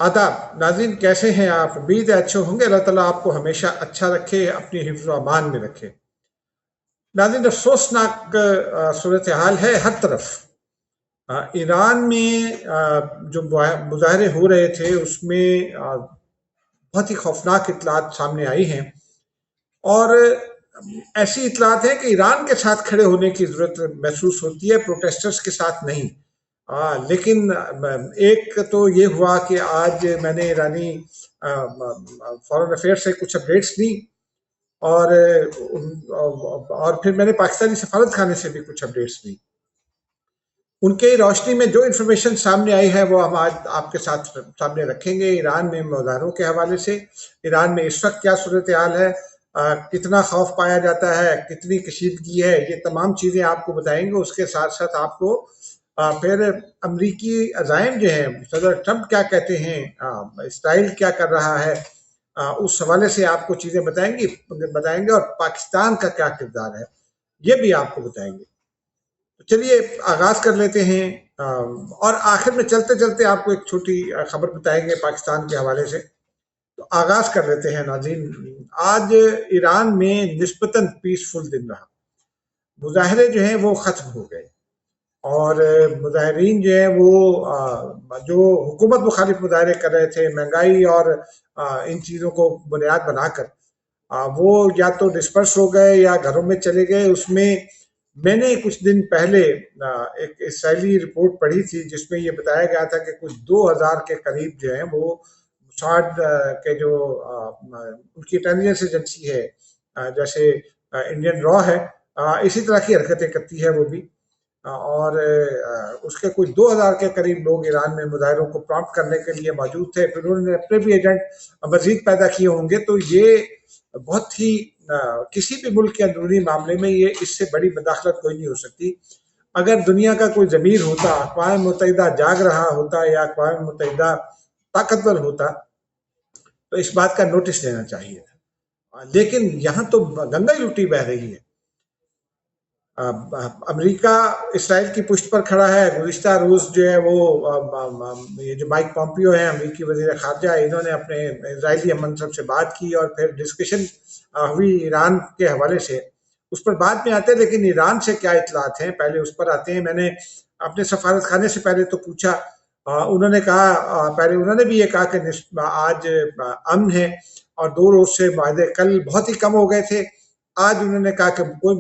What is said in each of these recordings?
आदाब नाज़रीन, कैसे हैं आप? उम्मीद है अच्छे होंगे। अल्लाह ताला आपको हमेशा अच्छा रखे, अपनी हिफ्ज़ व अमान में रखे। नाज़रीन, अफ़सोसनाक सूरत हाल है हर तरफ। ईरान में जो मुज़ाहरे हो रहे थे उसमें बहुत ही खौफनाक इत्तलात सामने आई हैं, और ऐसी इत्तलात है कि ईरान के साथ खड़े होने की ज़रूरत महसूस होती है, प्रोटेस्टर्स के साथ नहीं। लेकिन एक तो ये हुआ कि आज मैंने ईरानी फॉरेन अफेयर से कुछ अपडेट्स ली, और फिर मैंने पाकिस्तानी सफारत खाने से भी कुछ अपडेट्स ली। उनके रोशनी में जो इन्फॉर्मेशन सामने आई है वो हम आज आपके साथ सामने रखेंगे। ईरान में मुज़ाहरों के हवाले से, ईरान में इस वक्त क्या सूरत हाल है, कितना खौफ पाया जाता है, कितनी कशीदगी है, ये तमाम चीज़ें आपको बताएंगे। उसके साथ साथ आपको फिर अमरीकी अज़ाइम जो हैं, सदर ट्रंप क्या कहते हैं, इसराइल क्या कर रहा है, उस हवाले से आपको चीज़ें बताएंगे और पाकिस्तान का क्या किरदार है ये भी आपको बताएंगे। तो चलिए आगाज कर लेते हैं, और आखिर में चलते चलते आपको एक छोटी खबर बताएंगे पाकिस्तान के हवाले से। तो आगाज कर लेते हैं नाज़रीन। आज ईरान में निस्बतन पीसफुल दिन रहा। मुजाहरे जो हैं वो खत्म हो गए, और मुजाहरीन जो है वो जो हुकूमत मुखालिफ मुजाहरे कर रहे थे, महंगाई और इन चीज़ों को बुनियाद बनाकर, वो या तो डिस्पर्स हो गए या घरों में चले गए। उसमें मैंने कुछ दिन पहले एक इसराइली रिपोर्ट पढ़ी थी जिसमें ये बताया गया था कि कुछ 2000 के करीब जो है वो मुसाद के जो उनकी इंटेलिजेंस एजेंसी है, जैसे इंडियन रॉ है, इसी तरह की हरकतें करती है वो भी। और उसके कुछ 2000 के करीब लोग ईरान में मुजाहिरों को प्रॉम्प्ट करने के लिए मौजूद थे। फिर उन्होंने अपने भी एजेंट मजीद पैदा किए होंगे। तो ये बहुत ही किसी भी मुल्क के अंदरूनी मामले में ये इससे बड़ी मदाखलत कोई नहीं हो सकती। अगर दुनिया का कोई ज़मीर होता, अक़वाम मुत्तहिदा जाग रहा होता या अक़वाम मुत्तहिदा ताकतवर होता, तो इस बात का नोटिस लेना चाहिए था। लेकिन यहाँ तो गंगा ही लुटी बह रही है। अमेरिका इसराइल की पुष्ट पर खड़ा है। गुज़िश्ता रोज़ जो है वो ये जो माइक पॉम्पियो है अमेरिकी वज़ीर ख़ारजा, इन्होंने अपने इजरायली मंसब से बात की और फिर डिस्कशन हुई ईरान के हवाले से। उस पर बाद में आते हैं, लेकिन ईरान से क्या इतलात हैं पहले उस पर आते हैं। मैंने अपने सफारत खाने से पहले तो पूछा, उन्होंने कहा, पहले उन्होंने भी ये कहा कि आज अमन है, और 2 रोज़ से वादे कल बहुत ही कम हो गए थे। आज उन्होंने कहा कि कोई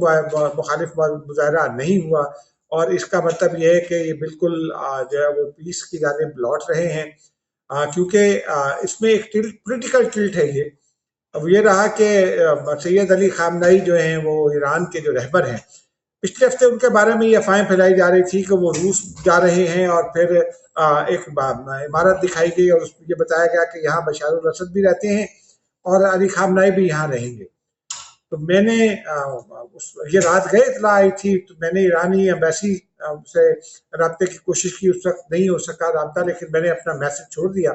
मुखालिफ मुजाहरा नहीं हुआ, और इसका मतलब ये है कि ये बिल्कुल जो है वो पीस की जानिब लौट रहे हैं, क्योंकि इसमें एक पोलिटिकल टिल्ट है ये। अब ये रहा कि सैयद अली खामनेई जो हैं वो ईरान के जो रहबर हैं, पिछले हफ्ते उनके बारे में ये अफवाहें फैलाई जा रही थी कि वो रूस जा रहे हैं, और फिर एक इमारत दिखाई गई और उसमें ये बताया गया कि यहाँ बशार अल असद भी रहते हैं और अली खामनेई भी यहाँ रहेंगे। तो मैंने ये रात गए इतला आई थी, तो मैंने ईरानी एम्बेसी से रब्ते की कोशिश की। उस वक्त नहीं हो सका रब्ता, लेकिन मैंने अपना मैसेज छोड़ दिया।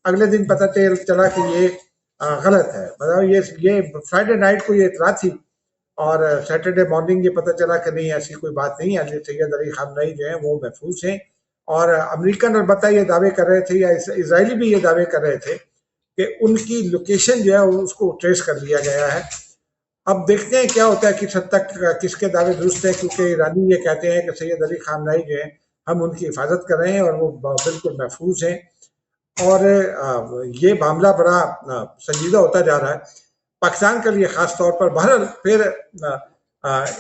अगले दिन पता चला कि ये गलत है। मतलब ये फ्राइडे नाइट को ये इतला थी, और सैटरडे मॉर्निंग ये पता चला कि नहीं, ऐसी कोई बात नहीं है। सैयद अली खामनेई जो है वो महफूज हैं, और अमेरिकन अलबत्ता ये दावे कर रहे थे, या इसराइली भी ये दावे कर रहे थे कि उनकी लोकेशन जो है उसको ट्रेस कर लिया गया है। अब देखते हैं क्या होता है, किस हद तक किसके दावे दुरुस्त है, क्योंकि ईरानी ये कहते हैं कि सैयद अली खामनेई जो है हम उनकी हिफाजत कर रहे हैं और वो बिल्कुल महफूज हैं। और ये मामला बड़ा संजीदा होता जा रहा है पाकिस्तान के लिए ख़ास तौर पर। बहरहाल फिर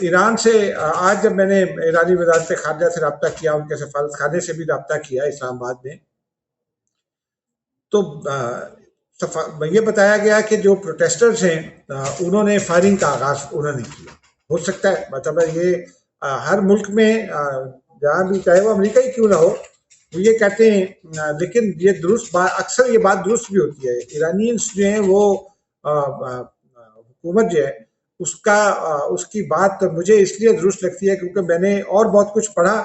ईरान से आज जब मैंने ईरानी वज़ारत ख़ारजा से रब्ता किया, उनके सफारत खाने से भी रब्ता किया इस्लामाबाद में, तो ये बताया गया कि जो प्रोटेस्टर्स हैं उन्होंने फायरिंग का आगाज उन्होंने किया। हो सकता है, मतलब ये हर मुल्क में जहाँ भी, चाहे वो अमेरिका ही क्यों ना हो, वो ये कहते हैं, लेकिन ये दुरुस्त बात, अक्सर ये बात दुरुस्त भी होती है। ईरानियंस जो हैं वो हुकूमत जो है उसकी बात मुझे इसलिए दुरुस्त लगती है क्योंकि मैंने और बहुत कुछ पढ़ा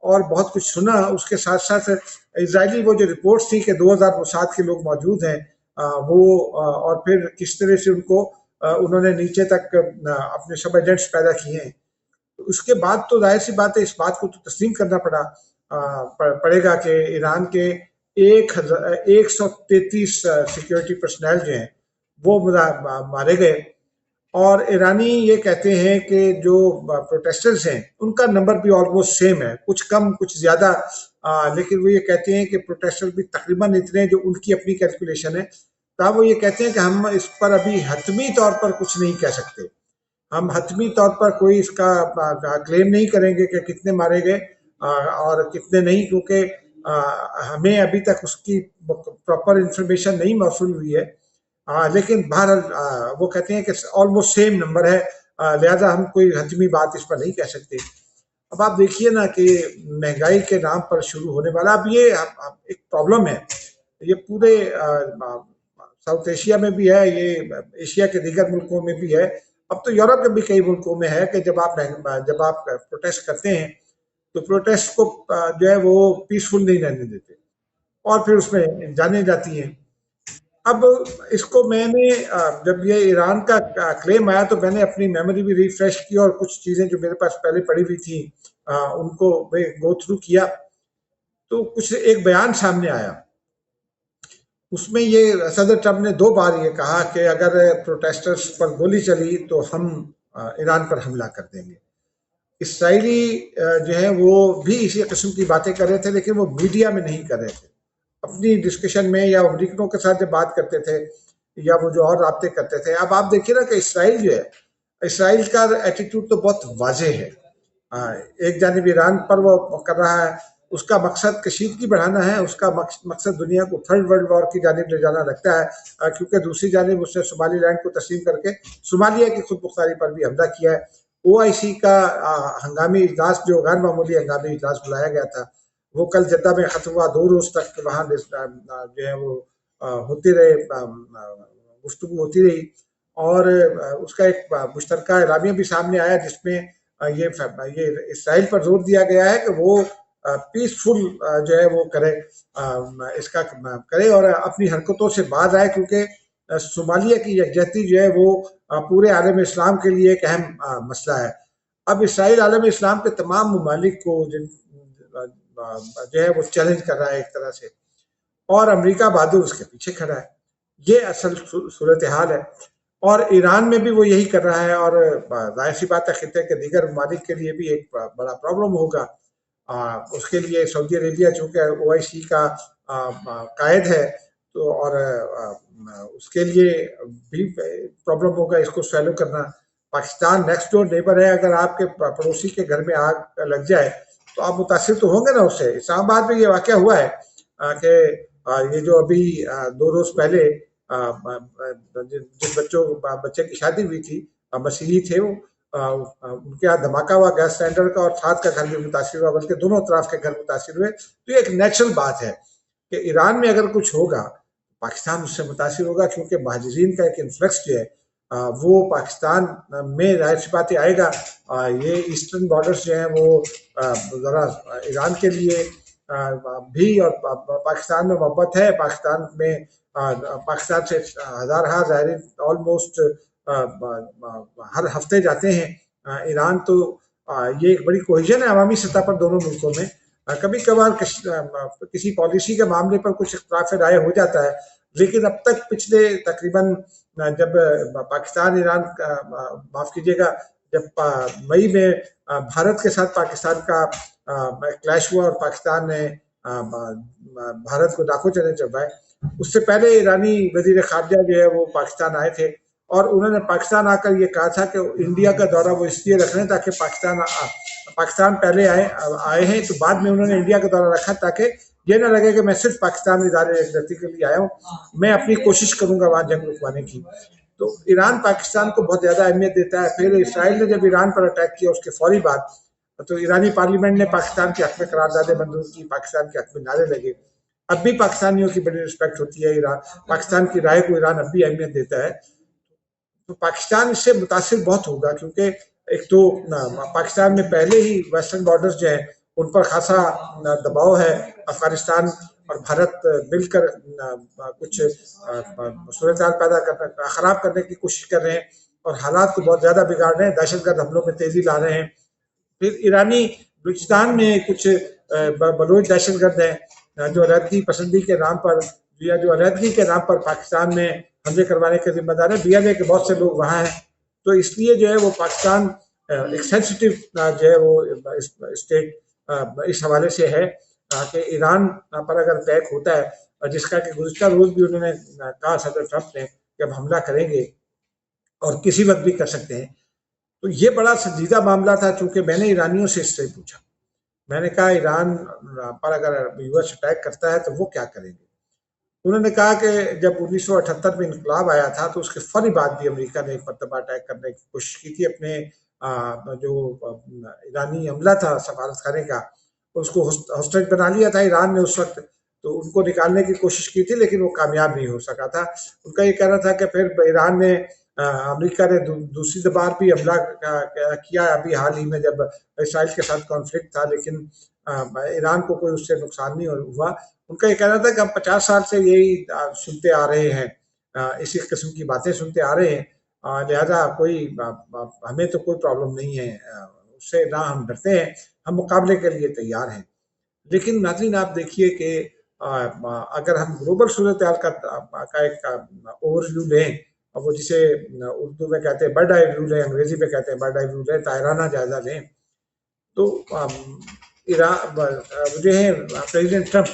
और बहुत कुछ सुना। उसके साथ साथ इजरायली वो जो रिपोर्ट्स थी कि 2000 मोसाद के लोग मौजूद हैं, वो और फिर किस तरह से उनको उन्होंने नीचे तक अपने सब एजेंट्स पैदा किए हैं। तो उसके बाद तो जाहिर सी बात है, इस बात को तो तस्लीम करना पड़ेगा कि ईरान के 133 सिक्योरिटी पर्सनल जो हैं वो मारे गए। और ईरानी ये कहते हैं कि जो प्रोटेस्टर्स हैं उनका नंबर भी ऑलमोस्ट सेम है, कुछ कम कुछ ज्यादा, लेकिन वो ये कहते हैं कि प्रोटेस्टर भी तकरीबन इतने, जो उनकी अपनी कैलकुलेशन है। तब वो ये कहते हैं कि हम इस पर अभी हतमी तौर पर कुछ नहीं कह सकते, हम हतमी तौर पर कोई इसका क्लेम नहीं करेंगे कि कितने मारे गए और कितने नहीं, क्योंकि हमें अभी तक उसकी प्रॉपर इंफॉर्मेशन नहीं मौसूल हुई है। लेकिन बहरहाल वो कहते हैं कि ऑलमोस्ट सेम नंबर है, लिहाजा हम कोई हतमी बात इस पर नहीं कह सकते। अब आप देखिए ना कि महंगाई के नाम पर शुरू होने वाला, अब ये एक प्रॉब्लम है, ये पूरे साउथ एशिया में भी है, ये एशिया के दीगर मुल्कों में भी है, अब तो यूरोप के भी कई मुल्कों में है कि जब आप प्रोटेस्ट करते हैं तो प्रोटेस्ट को जो है वो पीसफुल नहीं रहने देते और फिर उसमें जाने जाती हैं। अब इसको मैंने जब ये ईरान का क्लेम आया तो मैंने अपनी मेमोरी भी रिफ्रेश की और कुछ चीजें जो मेरे पास पहले पड़ी हुई थी उनको मैं गो थ्रू किया, तो कुछ एक बयान सामने आया। उसमें ये सदर ट्रम्प ने 2 बार ये कहा कि अगर प्रोटेस्टर्स पर गोली चली तो हम ईरान पर हमला कर देंगे। इसराइली जो है वो भी इसी किस्म की बातें कर रहे थे, लेकिन वो मीडिया में नहीं कर रहे थे, अपनी डिस्कशन में या अमरीकनों के साथ जब बात करते थे या वो जो और राब्ते करते थे। अब आप देखिए ना कि इसराइल जो है, इसराइल का एटीट्यूड तो बहुत वाजे है। एक जानिब ईरान पर वो कर रहा है, उसका मकसद कशीदगी बढ़ाना है, उसका मकसद दुनिया को थर्ड वर्ल्ड वॉर की जानिब ले जाना लगता है, क्योंकि दूसरी जानिब उसने सोमालीलैंड को तस्लीम करके सोमालिया की खुद मुख्तारी पर भी हमला किया है। OIC का हंगामी इजलास, जो गैर मामूली हंगामी इजलास बुलाया गया था, वो कल जद्दा में खत्म हुआ। 2 रोज तक वहाँ जो है वो होते रहे, गुफ्तगू होती रही और उसका एक मुश्तरका एलामिया भी सामने आया जिसमें ये इसराइल पर जोर दिया गया है कि वो पीसफुल जो है वो करे, इसका करे और अपनी हरकतों से बाज आए, क्योंकि सोमालिया की यकजहती जो है वो पूरे आलम इस्लाम के लिए एक अहम मसला है। अब इसराइल आलम इस्लाम के तमाम ममालिक को जो है वो चैलेंज कर रहा है एक तरह से, और अमेरिका बहादुर उसके पीछे खड़ा है। ये असल सूरत हाल है और ईरान में भी वो यही कर रहा है और जाहिर सी बात है खिते के दीगर ममालिक के लिए भी एक बड़ा प्रॉब्लम होगा। उसके लिए सऊदी अरेबिया चूंकि OIC का कायद है तो और उसके लिए भी प्रॉब्लम होगा इसको सॉल्व करना। पाकिस्तान नेक्स्ट डोर नेबर है, अगर आपके पड़ोसी के घर में आग लग जाए तो आप मुतासिर तो होंगे ना उससे। इस्लामाबाद में ये वाक़या हुआ है कि ये जो अभी 2 रोज पहले जिन बच्चे की शादी हुई थी, मसीही थे वो, उनके यहाँ धमाका हुआ गैस सिलेंडर का और साथ का घर भी मुतासिर हुआ, बल्कि दोनों तरफ के घर मुतासिर हुए। तो ये एक नेचुरल बात है कि ईरान में अगर कुछ होगा पाकिस्तान उससे मुतासिर होगा, क्योंकि महाजिरीन का एक इन्फ्लक्स जो है वो पाकिस्तान में जाहिर सी बात आएगा। ये ईस्टर्न बॉर्डर्स जो हैं वो ज़रा ईरान के लिए भी और पाकिस्तान में मोहब्बत है। पाकिस्तान में पाकिस्तान से हज़ार ज़ायरीन ऑलमोस्ट हर हफ्ते जाते हैं ईरान। तो ये एक बड़ी कोहिजन है अवामी सतह पर दोनों मुल्कों में। कभी कभार किसी पॉलिसी के मामले पर कुछ इख्तिलाफ राय हो जाता है, लेकिन अब तक पिछले तकरीबन जब पाकिस्तान ईरान माफ कीजिएगा, जब मई में भारत के साथ पाकिस्तान का क्लैश हुआ और पाकिस्तान ने भारत को डाकू चले चलवाए, उससे पहले ईरानी वजीर खारजा जो है वो पाकिस्तान आए थे और उन्होंने पाकिस्तान आकर ये कहा था कि इंडिया का दौरा वो इसलिए रख रहे हैं ताकि पाकिस्तान पहले आए हैं, तो बाद में उन्होंने इंडिया का दौरा रखा ताकि ये ना लगे कि मैं सिर्फ पाकिस्तान इदारे यकजहती के लिए आया हूँ, मैं अपनी कोशिश करूंगा वहां जंग रुकवाने की। तो ईरान पाकिस्तान को बहुत ज्यादा अहमियत देता है। फिर इसराइल ने जब ईरान पर अटैक किया उसके फौरी बाद तो ईरानी पार्लियामेंट ने पाकिस्तान के हक में करारदादें मंजूर की, पाकिस्तान के हक में नारे लगे। अब भी पाकिस्तानियों की बड़ी रिस्पेक्ट होती है, ईरान पाकिस्तान की राय को ईरान अब भी अहमियत देता है। तो पाकिस्तान इससे मुतासिर बहुत होगा, क्योंकि एक तो पाकिस्तान में पहले ही वेस्टर्न बॉर्डर्स जो है उन पर खासा दबाव है। अफगानिस्तान और भारत मिलकर कुछ सूरत पैदा करना खराब करने की कोशिश कर रहे हैं और हालात को बहुत ज्यादा बिगाड़ रहे हैं, दहशतगर्द हमलों में तेजी ला रहे हैं। फिर ईरानी बलूचिस्तान में कुछ बलोच दहशतगर्द हैं जो अलहदगी पसंदी के नाम पर या जो अलहदगी के नाम पर पाकिस्तान में हमले करवाने के जिम्मेदार है। बीएलए के बहुत से लोग वहाँ हैं, तो इसलिए जो है वो पाकिस्तान एक सेंसिटिव जो है वो स्टेट इस हवाले से है कि ईरान पर अगर अटैक होता है, जिसका कि गुज़िश्ता रोज़ भी उन्होंने कहा सदर ट्रंप ने कि अब हमला करेंगे और किसी वक्त भी कर सकते हैं, तो ये बड़ा संजीदा मामला था। चूंकि मैंने ईरानियों से इससे पूछा, मैंने कहा ईरान पर अगर यूएस अटैक करता है तो वो क्या करेंगे। उन्होंने कहा कि जब 1978 में इनकलाब आया था तो उसके फौरी बाद भी अमेरिका ने एक मरतबा अटैक करने की कोशिश की थी अपने जो ईरानी अमला था सफारत खाने का, उसको हॉस्टेज बना लिया था ईरान ने उस वक्त, तो उनको निकालने की कोशिश की थी लेकिन वो कामयाब नहीं हो सका था। उनका ये कहना था कि फिर ईरान ने अमेरिका ने दूसरी बार भी हमला किया अभी हाल ही में जब इसराइल के साथ कॉन्फ्लिक्ट था, लेकिन ईरान को कोई उससे नुकसान नहीं हुआ। उनका ये कहना था कि हम 50 साल से यही सुनते आ रहे हैं, इसी किस्म की बातें सुनते आ रहे हैं, लिहाजा कोई हमें तो कोई प्रॉब्लम नहीं है, उससे ना हम डरते हैं, हम मुकाबले के लिए तैयार हैं। लेकिन नाज़रीन आप देखिए कि अगर हम ग्लोबल सूरत हाल का एक ओवरव्यू लें, और वो जिसे उर्दू में कहते हैं बर्ड आई व्यू लें, अंग्रेजी में कहते हैं बर्ड आई व्यू लें, तायराना जायजा लें, तो ईरान जो है प्रेसिडेंट ट्रंप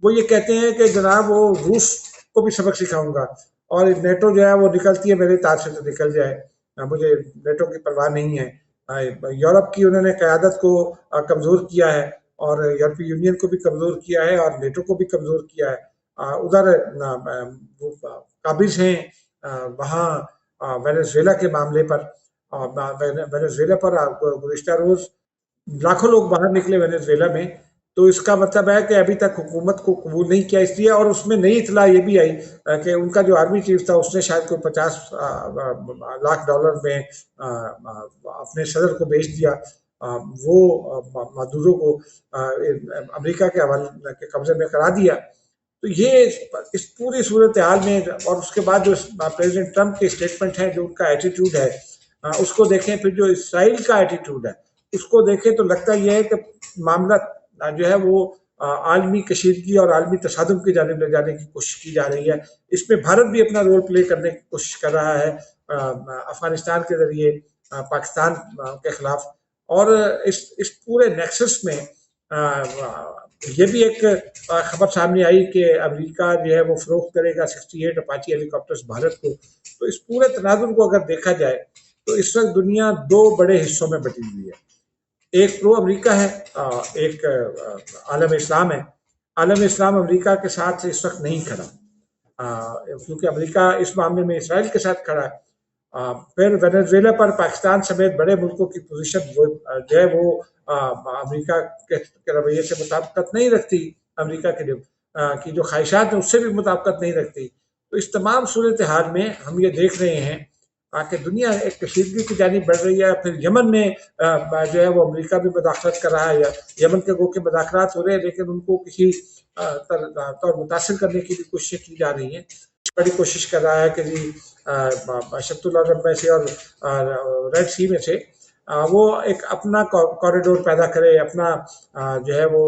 वो ये कहते हैं कि जनाब वो रूस को भी सबक सिखाऊंगा, और नेटो जो है वो निकलती है मेरे तार से तो निकल जाए, मुझे नेटो की परवाह नहीं है। यूरोप की उन्होंने क़यादत को कमज़ोर किया है, और यूरोपीय यूनियन को भी कमज़ोर किया है, और नेटो को भी कमज़ोर किया है। उधर वो काबिज हैं वहाँ वेनेजुएला के मामले पर, वेनेजुएला पर गुज़िश्ता रोज़ लाखों लोग बाहर निकले वेनेजुएला में, तो इसका मतलब है कि अभी तक हुकूमत को कबूल नहीं किया, इसलिए। और उसमें नई इतला ये भी आई कि उनका जो आर्मी चीफ था उसने शायद कोई 50 लाख डॉलर में अपने सदर को बेच दिया, वो मादुरो को अमेरिका के हवाले के कब्जे में करा दिया। तो ये इस पूरी सूरत हाल में, और उसके बाद जो प्रेसिडेंट ट्रंप के स्टेटमेंट है, जो उनका एटीट्यूड है, उसको देखें, फिर जो इसराइल का एटीट्यूड है उसको देखें, तो लगता यह है कि मामला जो है वो आलमी कशीदगी और आलमी तसादुम की जानिब ले जाने की कोशिश की जा रही है। इसमें भारत भी अपना रोल प्ले करने की कोशिश कर रहा है अफगानिस्तान के जरिए पाकिस्तान के खिलाफ। और इस पूरे नेक्सस में ये भी एक खबर सामने आई कि अमेरिका जो है वो फरोख्त करेगा 68 अपाची हेलीकॉप्टर्स भारत को। तो इस पूरे तनाजुर को अगर देखा जाए तो इस वक्त दुनिया दो बड़े हिस्सों में बटी हुई है, एक प्रो अमेरिका है, एक आलम इस्लाम है। आलम इस्लाम अमेरिका के साथ इस वक्त नहीं खड़ा, क्योंकि अमेरिका इस मामले में इसराइल के साथ खड़ा है। फिर वेनेजुएला पर पाकिस्तान समेत बड़े मुल्कों की पोजीशन जो है वो अमेरिका के रवैये से मुताबिकत नहीं रखती, अमेरिका के की जो ख्वाहिशात हैं उससे भी मुताबिकत नहीं रखती। तो इस तमाम सूरत हाल में हम ये देख रहे हैं कि दुनिया एक कशीदगी की जानिब बढ़ रही है। फिर यमन में जो है वो अमेरिका भी मदाखलत कर रहा है, यमन के गो के मदाखलत हो रहे हैं, लेकिन उनको किसी तौर मुतासिर करने की भी कोशिश की जा रही है। बड़ी कोशिश कर रहा है कि जी शत्रुल अरब में से और रेड सी में से वो एक अपना कॉरिडोर पैदा करे, अपना जो है वो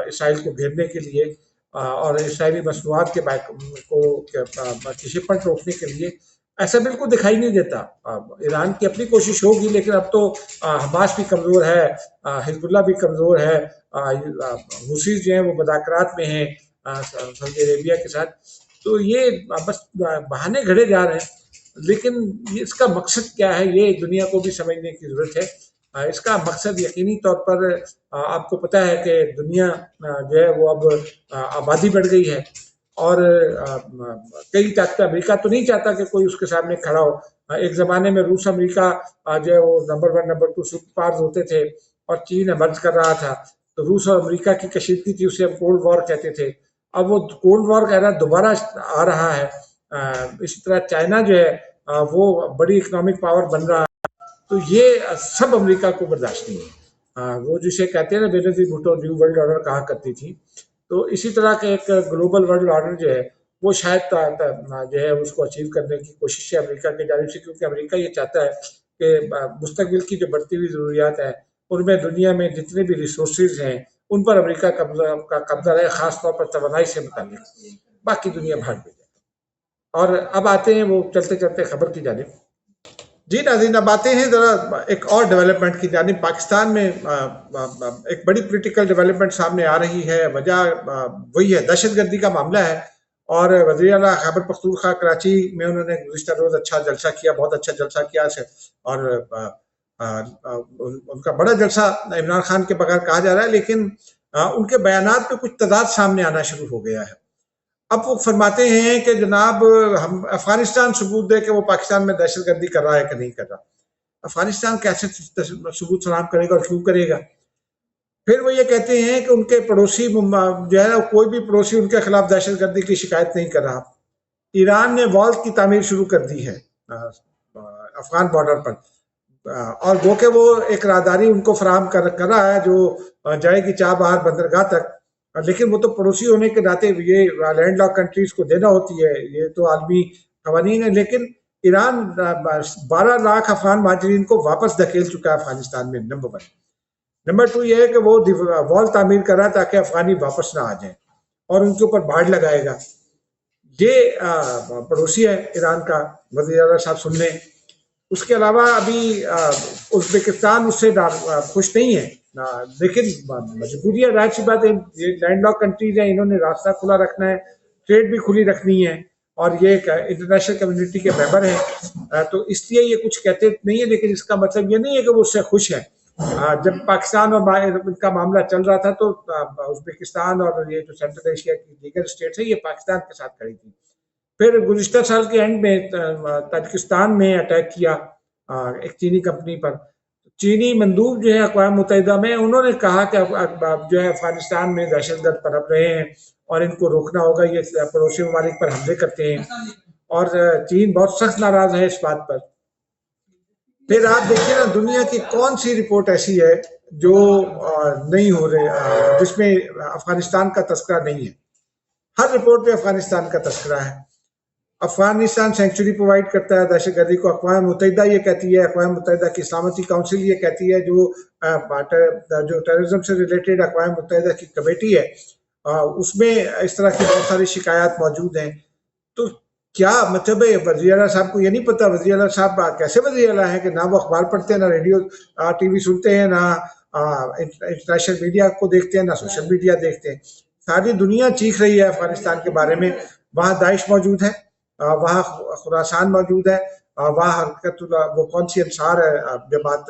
इसराइल को घेरने के लिए और इसराइली मसनूआत की शिपमेंट रोकने के लिए। ऐसा बिल्कुल दिखाई नहीं देता। ईरान की अपनी कोशिश होगी, लेकिन अब तो हमास भी कमज़ोर है, हिजबुल्लाह भी कमज़ोर है, हुसी जो है वो मुज़ाकरात में हैं सऊदी अरेबिया के साथ। तो ये बस बहाने घड़े जा रहे हैं, लेकिन इसका मकसद क्या है ये दुनिया को भी समझने की ज़रूरत है। इसका मकसद यकीनी तौर पर आपको पता है कि दुनिया जो है वो अब आबादी बढ़ गई है, और कई ताकत अमेरिका तो नहीं चाहता कि कोई उसके सामने खड़ा हो। एक ज़माने में रूस अमेरिका जो है वो नंबर 1 नंबर 2 सुपर पावर्स होते थे, और चीन एमर्ज कर रहा था, तो रूस और अमेरिका की कशीदगी थी, उसे हम कोल्ड वॉर कहते थे। अब वो कोल्ड वॉर कहना दोबारा आ रहा है। इसी तरह चाइना जो है वो बड़ी इकोनॉमिक पावर बन रहा है। तो ये सब अमेरिका को बर्दाश्त नहीं है। वो जिसे कहते हैं ना Benazir Bhutto new world order कहा करती थी, तो इसी तरह का एक ग्लोबल वर्ल्ड ऑर्डर जो है वो शायद जो है उसको अचीव करने की कोशिश है अमेरिका की जानिब से, क्योंकि अमेरिका ये चाहता है कि मुस्तकबिल की जो बढ़ती हुई ज़रूरियात हैं उनमें दुनिया में जितने भी रिसोर्सेज हैं उन पर अमेरिका का कब्जा रहे, खासतौर पर तवानाई से मुतालिक, बाकी दुनिया भाड़ में जाए। और अब आते हैं वो चलते चलते खबर की जानिब। जी नाज़रीन, अब आते हैं ज़रा एक और डेवलपमेंट की जानिब। पाकिस्तान में एक बड़ी पॉलिटिकल डेवलपमेंट सामने आ रही है। वजह वही है, दहशतगर्दी का मामला है। और वज़ीर आला खैबर पख्तूनख्वा कराची में उन्होंने गुज़िश्ता रोज़ अच्छा जलसा किया, बहुत अच्छा जलसा किया। और उनका बड़ा जलसा इमरान खान के बगैर कहा जा रहा है, लेकिन उनके बयानात में कुछ तज़ाद सामने आना शुरू हो गया है। अब वो फरमाते हैं कि जनाब, हम अफगानिस्तान सबूत दे कि वो पाकिस्तान में दहशतगर्दी कर रहा है कि नहीं कर रहा। अफगानिस्तान कैसे सबूत फराहम करेगा और क्यों करेगा? फिर वो ये कहते हैं कि उनके पड़ोसी जो है, कोई भी पड़ोसी उनके खिलाफ दहशतगर्दी की शिकायत नहीं कर रहा। ईरान ने वॉल की तामीर शुरू कर दी है अफगान बॉर्डर पर, और वो के वो एक राहदारी उनको फराहम कर रहा है जो जाएगी चाबहार बंदरगाह तक। लेकिन वो तो पड़ोसी होने के नाते ये लैंड लॉक कंट्रीज को देना होती है, ये तो आलमी कवानीन है। लेकिन ईरान 12 लाख अफगान महाजरीन को वापस धकेल चुका है अफगानिस्तान में, नंबर 1। नंबर 2 ये है कि वो वॉल तामीर कर रहा है ताकि अफगानी वापस ना आ जाए, और उनके ऊपर बाढ़ लगाएगा। ये पड़ोसी है ईरान का, वज़ीर आला साहब सुन लें। उसके अलावा अभी उज़्बेकिस्तान उससे खुश नहीं है, लेकिन मजबूरी है, जाहिर सी बात है, ये लैंड लॉक कंट्रीज है, इन्होंने रास्ता खुला रखना है, ट्रेड भी खुली रखनी है, और ये इंटरनेशनल कम्युनिटी के मेंबर हैं, तो इसलिए ये कुछ कहते नहीं है। लेकिन इसका मतलब ये नहीं है कि वो उससे खुश है। जब पाकिस्तान और इनका मामला चल रहा था तो उज़्बेकिस्तान और ये जो सेंट्रल एशिया की दीगर स्टेट्स है, ये पाकिस्तान के साथ खड़ी थी। फिर गुज़िश्ता साल के एंड में ताजिकिस्तान में अटैक किया एक चीनी कंपनी पर। चीनी मंदूब जो है अक़वाम मुत्तहिदा में, उन्होंने कहा कि जो है अफगानिस्तान में दहशतगर्द पनप रहे हैं और इनको रोकना होगा, ये पड़ोसी ममालिक पर हमले करते हैं, और चीन बहुत सख्त नाराज है इस बात पर। फिर आप देखिए ना, दुनिया की कौन सी रिपोर्ट ऐसी है जो नहीं हो रही, जिसमें अफगानिस्तान का तस्करा नहीं है। हर रिपोर्ट में अफगानिस्तान का तस्करा है। अफगानिस्तान सेंचुरी प्रोवाइड करता है दहशतगर्दी को, अक़वाम मुत्तहिदा ये कहती है, अक़वाम मुत्तहिदा की इस्लामती काउंसिल ये कहती है, जो टेररिज्म से रिलेटेड अक़वाम मुत्तहिदा की कमेटी है, उसमें इस तरह की बहुत सारी शिकायत मौजूद हैं। तो क्या मतलब है, वज़ीर आला साहब को ये नहीं पता? वज़ीर आला साहब कैसे वज़ीर आला है कि ना वो अखबार पढ़ते हैं, ना रेडियो टीवी सुनते हैं, ना इंटरनेशनल मीडिया को देखते हैं, ना सोशल मीडिया देखते हैं। सारी दुनिया चीख रही है अफगानिस्तान के बारे में। वहाँ दाइश मौजूद है, वहाँ खुरासान मौजूद है, वहाँ हरकतुल्लाह, वो कौन सी अंसार है जमात,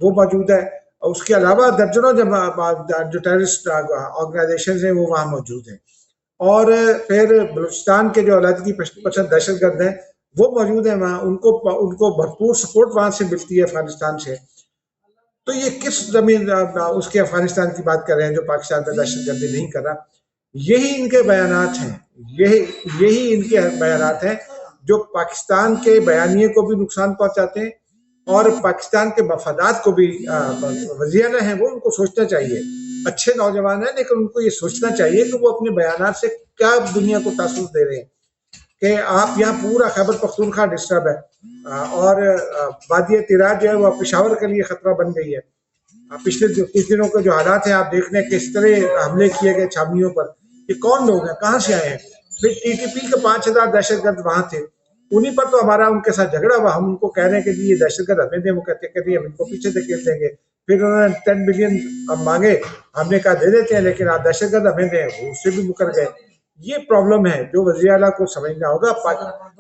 वो मौजूद है। उसके अलावा दर्जनों जो टेररिस्ट ऑर्गेनाइजेशन हैं वो वहाँ मौजूद हैं। और फिर बलूचिस्तान के जो अलहदगी पसंद दहशतगर्द हैं वो मौजूद हैं वहाँ, उनको भरपूर सपोर्ट वहाँ से मिलती है अफगानिस्तान से। तो ये किस जमीन उसके अफगानिस्तान की बात कर रहे हैं जो पाकिस्तान में दहशतगर्दी नहीं कर रहा? यही इनके बयानात हैं, यही इनके बयानात हैं जो पाकिस्तान के बयानिए को भी नुकसान पहुंचाते हैं और पाकिस्तान के मफादात को भी। वज़ीर आला हैं वो, उनको सोचना चाहिए, अच्छे नौजवान हैं, लेकिन उनको ये सोचना चाहिए कि वो अपने बयानात से क्या दुनिया को तासुस दे रहे हैं कि आप यहाँ पूरा खैबर पख्तूनख्वा डिस्टर्ब है, और वादी तिराज जो है वो पेशावर के लिए खतरा बन गई है। पिछले कुछ दिनों के जो हालात हैं आप देख रहे हैं, किस तरह हमले किए गए छावनियों पर। ये कौन लोग हैं, कहाँ से आए हैं? फिर टीटीपी के 5000 दहशतगर्द वहां थे, उन्हीं पर तो हमारा उनके साथ झगड़ा हुआ। हम उनको कह रहे हैं कि जी ये दहशतगर्द हमें दें, वो कहते हम इनको पीछे धकेल देंगे। फिर उन्होंने 10 बिलियन मांगे, हमने कहा दे देते हैं, लेकिन आप दहशतगर्द हमें दें, वो उससे भी मुकर गए। ये प्रॉब्लम है जो वज़ीर आला को समझना होगा।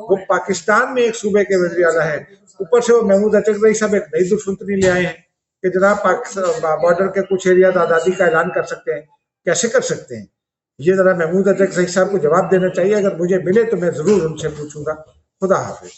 वो पाकिस्तान में एक सूबे के वज़ीर आला है, ऊपर से वो महमूद अचकज़ई साहब एक नई दुश्मनी ले आए हैं कि जनाब पाकिस्तान बॉर्डर के कुछ एरिया आज़ादी का ऐलान कर सकते हैं। कैसे कर सकते हैं? ये जरा महमूद अचकज़ई साहब को जवाब देना चाहिए। अगर मुझे मिले तो मैं जरूर उनसे पूछूंगा। खुदा हाफिज।